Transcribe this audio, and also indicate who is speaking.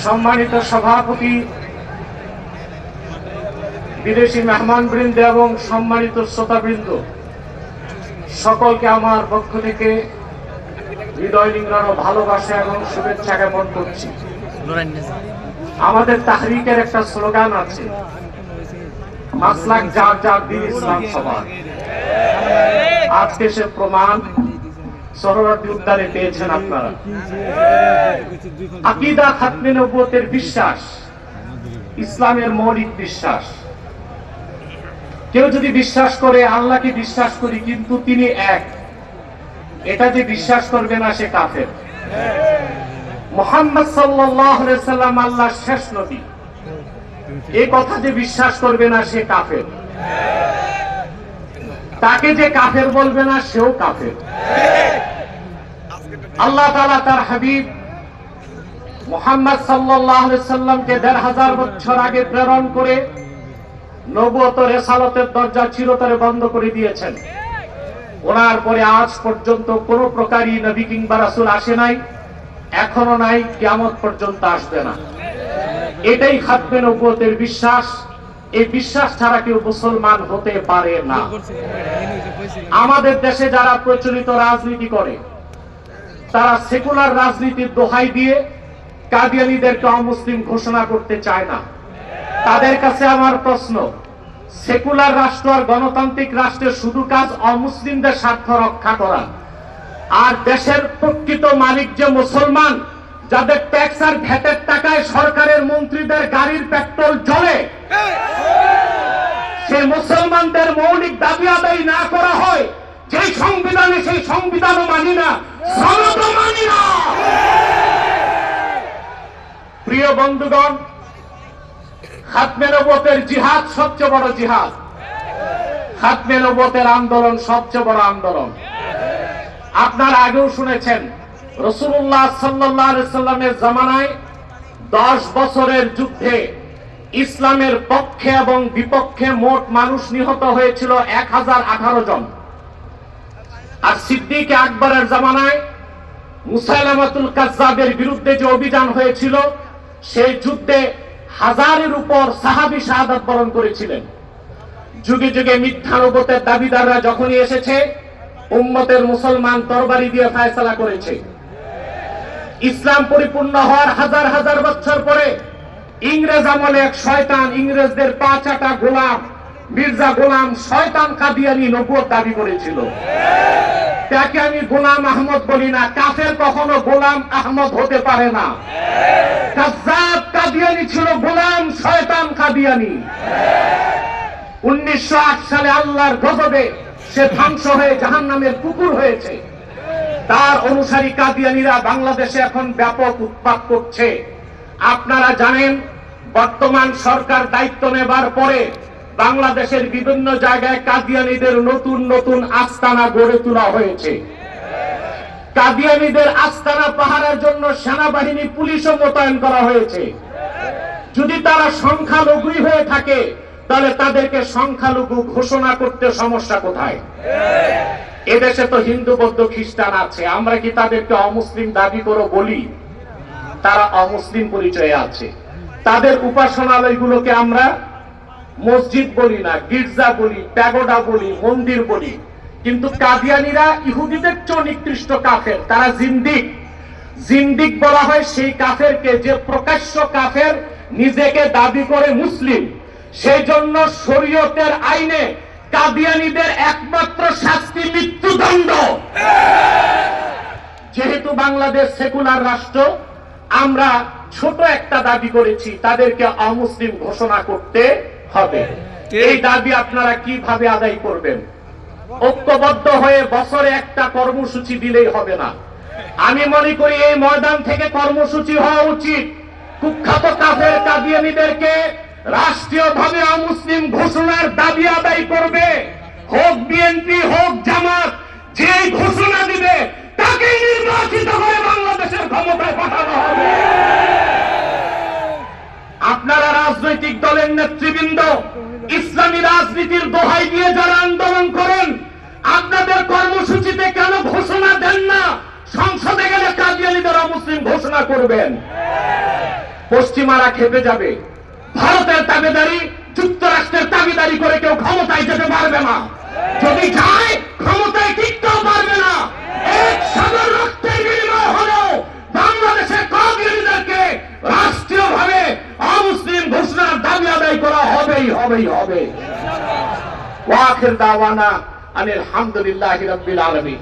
Speaker 1: সম্মানিত সভাপতি, বিদেশি মেহমানবৃন্দ এবং সম্মানিত শ্রোতাবৃন্দ, সকলকে আমার পক্ষ থেকে হৃদয় নিংড়ানো ভালোবাসা এবং শুভেচ্ছা জ্ঞাপন করছি। আমাদের তাহরিকের একটা স্লোগান আছে, মাসলাক যার যার দিন ইসলাম সবার। আজকে সে প্রমাণ সোহরাওয়ার্দী উদ্যানে পেয়েছেন আপনারা। আকীদা খাতমে নবুয়তের বিশ্বাস ইসলামের মৌলিক বিশ্বাস। কেউ যদি বিশ্বাস করে আল্লাহকে বিশ্বাস করি কিন্তু তিনি এক, এটা যে বিশ্বাস করবে না সে কাফের। মুহাম্মদ সাল্লাল্লাহু আলাইহি সাল্লাম আল্লাহর শেষ নবী, এই কথা যে বিশ্বাস করবে না সে কাফের। তাকে যে কাফের বলবে না সেও কাফের। আল্লাহ তাআলা তার হাবিব মুহাম্মদ সাল্লাল্লাহু আলাইহি সাল্লামকে ১৫০০ বছর আগে প্রেরণ করে নবুয়ত ও রিসালাতের দরজা চিরতরে বন্ধ করে দিয়েছেন। ওনার পরে আজ পর্যন্ত কোন প্রকারই নবী কিংবা রাসূল আসে নাই, এখনো নাই, কিয়ামত পর্যন্ত আসবে না। এটাই খাতমে নবুয়তের বিশ্বাস। এই বিশ্বাস ছাড়া কেউ মুসলমান হতে পারে না। আমাদের দেশে যারা প্রচলিত রাজনীতি করে তারা সেকুলার রাজনীতির দোহাই দিয়ে কাদিয়ানীদেরকে অমুসলিম ঘোষণা করতে চায় না। তাদের কাছে আমার প্রশ্ন, সেকুলার রাষ্ট্র আর গণতান্ত্রিক রাষ্ট্রের শুধু কাজ অমুসলিমদের স্বার্থ রক্ষা করা, আর দেশের প্রকৃত মালিক যে মুসলমান, যাদের ট্যাক্স আর ভ্যাটের টাকায় সরকারের মন্ত্রীদের গাড়ির পেট্রোল জ্বলে, সে মুসলমানদের মৌলিক দাবি আদায় না করা হয়, যেই সংবিধানে সেই সংবিধানও মানি না, সনদও মানি না। প্রিয় বন্ধুগণ, খাতমে নবুয়তের জিহাদ সবচেয়ে বড় জিহাদ। খাতমে নবুয়তের আন্দোলন সবচেয়ে বড় আন্দোলন। আপনারা আগেও শুনেছেন, রাসূলুল্লাহ সাল্লাল্লাহু আলাইহি সাল্লামের জামানায় 10 বছরের যুদ্ধে ইসলামের পক্ষে এবং বিপক্ষে মোট মানুষ নিহত হয়েছিল 1018 জন। আর সিদ্দিক আকবরের জামানায় মুসাইলামাতুল কাজ্জাবের বিরুদ্ধে যে অভিযান হয়েছিল, সেই যুদ্ধে 1000-এর উপর সাহাবী শাহাদাত বরণ করেছিলেন। যুগে যুগে মিথ্যা নবুয়তের দাবিদাররা যখনই এসেছে, উম্মতের মুসলমান তরবারি দিয়ে ফায়সালা করেছে। ইসলাম পরিপূর্ণ হওয়ার হাজার হাজার বছর পরে ইংরেজ আমলে এক শয়তান, ইংরেজদের পা চাটা গোলাম মির্জা গোলাম শয়তান কাদিয়ানী নবুয়ত দাবি করেছিল। তাকে আমি গোলাম আহমদ বলি না, কাফের কখনো গোলাম আহমদ হতে পারে না। কাজ্জাব কাদিয়ানী ছিল গোলাম শয়তান কাদিয়ানী। 1908 সালে আল্লাহর গজবে সে ধ্বংস হয়ে জাহান্নামের কুকুর হয়েছে। তার অনুসারী কাদিয়ানীরা বাংলাদেশে এখন ব্যাপক উৎপাত করছে। আপনারা জানেন, বর্তমান সরকার দায়িত্ব নেবার পরে বাংলাদেশের বিভিন্ন জায়গায় কাদিয়ানীদের নতুন নতুন আস্তানা গড়ে তোলা হয়েছে। কাদিয়ানীদের আস্তানা পাহারার জন্য সেনাবাহিনী, পুলিশও মোতায়েন করা হয়েছে। যদি তারা সংখ্যালঘুই হয়ে থাকে, তাহলে তাদেরকে সংখ্যালঘু ঘোষণা করতে সমস্যা কোথায়? এদেশে তো হিন্দু, বৌদ্ধ, খ্রিস্টান আছে, আমরা কি তাদেরকে অমুসলিম দাবি করে বলি? তারা অমুসলিম পরিচয়ে আছে। তাদের উপাসনালয়গুলোকে আমরা মসজিদ বলি না, গির্জা বলি, প্যাগোডা বলি, মন্দির বলি। কিন্তু কাদিয়ানীরা ইহুদিদের চেয়ে নিকৃষ্ট কাফের, তারা জিন্দিক। জিন্দিক বলা হয় সেই কাফেরকে যে প্রকাশ্য কাফের, নিজেকে দাবি করে মুসলিম। সেই জন্য শরীয়তের আইনে কাদিয়ানীদের একমাত্র শাস্তি মৃত্যুদণ্ড। যেহেতু বাংলাদেশ সেকুলার রাষ্ট্র, আমরা ছোট একটা দাবি করেছি, তাদেরকে অমুসলিম ঘোষণা করতে হবে। এই দাবি আপনারা কিভাবে আদায় করবেন? ঐক্যবদ্ধ হয়ে বছরে একটা কর্মসূচি দিলেই হবে না। আমি মনে করি এই ময়দান থেকে কর্মসূচি হওয়া উচিত। কুখ্যাত কাফের কাদিয়ানীদেরকে রাষ্ট্রীয়ভাবে অমুসলিম ঘোষণার দাবি আদায় করবে। হোক বিএনপি, হোক জামাত, যে ঘোষণা দিবে তাকে নির্বাচিত করে বাংলাদেশের ক্ষমতায় পাঠানো হবে। আপনারা রাজনৈতিক দলের নেতৃবৃন্দ, ইসলামী রাজনীতির দোহাই দিয়ে যারা আন্দোলন করেন, আপনাদের কর্মসূচিতে কেন ঘোষণা দেন না? ঘোষণা করবেন। পশ্চিমারা খেপে যাবে। ভারতের দাবিদারি, যুক্তরাষ্ট্রের দাবিদারি করে কেউ ক্ষমতায় যেতে পারবে না। যদি যায় ক্ষমতায় টিকতেও পারবে না। এক সাগর রক্তের বিনিময় হলেও বাংলাদেশের কওমিদেরকে রাষ্ট্রীয়ভাবে অমুসলিম ঘোষণার দাবি আদায় করা হবেই হবে। ওয়া আখির দাওয়ানা আনিল হামদুলিল্লাহি রাব্বিল আলামিন।